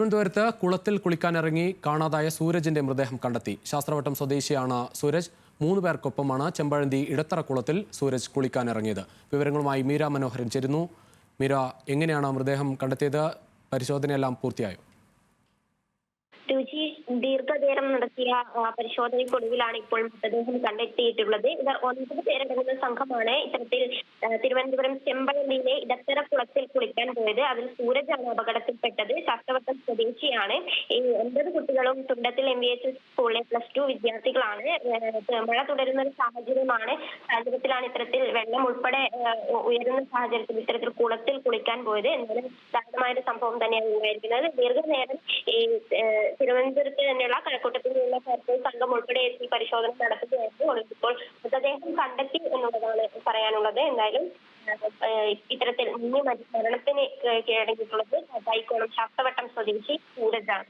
തിരുവനന്തപുരത്ത് കുളത്തിൽ കുളിക്കാനിറങ്ങി കാണാതായ സൂരജിന്റെ മൃതദേഹം കണ്ടെത്തി. ശാസ്ത്രവട്ടം സ്വദേശിയാണ് സൂരജ്. 3 പേർക്കൊപ്പമാണ് ചെമ്പഴന്തി ഇടത്തറ കുളത്തിൽ സൂരജ് കുളിക്കാനിറങ്ങിയത്. വിവരങ്ങളുമായി മീര മനോഹരൻ ചേരുന്നു. മീര, എങ്ങനെയാണ് മൃതദേഹം കണ്ടെത്തിയത്? പരിശോധനയെല്ലാം പൂർത്തിയായോ? ദീർഘനേരം നടത്തിയ പരിശോധനയ്ക്കൊടുവിലാണ് ഇപ്പോൾ മൃതദേഹം കണ്ടെത്തിയിട്ടുള്ളത്. ഇത് 9 പേരടങ്ങുന്ന സംഘമാണ് ഇത്തരത്തിൽ തിരുവനന്തപുരം ചെമ്പഴന്തിയിലെ ഇടത്തറ കുളത്തിൽ കുളിക്കാൻ പോയത്. അതിൽ സൂരജാണ് അപകടത്തിൽപ്പെട്ടത്. ശാസ്ത്രവട്ടം സ്വദേശിയാണ്. ഈ 9 കുട്ടികളും തുണ്ടത്തിൽ MVHS സ്കൂളിലെ +2 വിദ്യാർത്ഥികളാണ്. മഴ തുടരുന്ന ഒരു സാഹചര്യത്തിലാണ് ഇത്തരത്തിൽ വെള്ളം ഉൾപ്പെടെ ഉയരുന്ന സാഹചര്യത്തിൽ ഇത്തരത്തിൽ കുളത്തിൽ കുളിക്കാൻ പോയത്. എന്നാലും ദാരുണമായൊരു സംഭവം തന്നെയാണ് ഉണ്ടായിരിക്കുന്നത്. ദീർഘനേരം ഈ തിരുവനന്തപുരത്ത് തന്നെയുള്ള കഴക്കൂട്ടത്തിൽ നിന്നുള്ള ഫയർഫോഴ്സ് സംഘം ഉൾപ്പെടെ എത്തി പരിശോധന നടത്തുകയായിരുന്നു. ഇപ്പോൾ മൃതദേഹം കണ്ടെത്തി എന്നുള്ളതാണ് പറയാനുള്ളത്. എന്തായാലും ഇത്തരത്തിൽ മരണത്തിന് കീഴടങ്ങിയിട്ടുള്ളത് തൈക്കോണം ശാസ്ത്രവട്ടം സ്വദേശി സൂരജാണ്.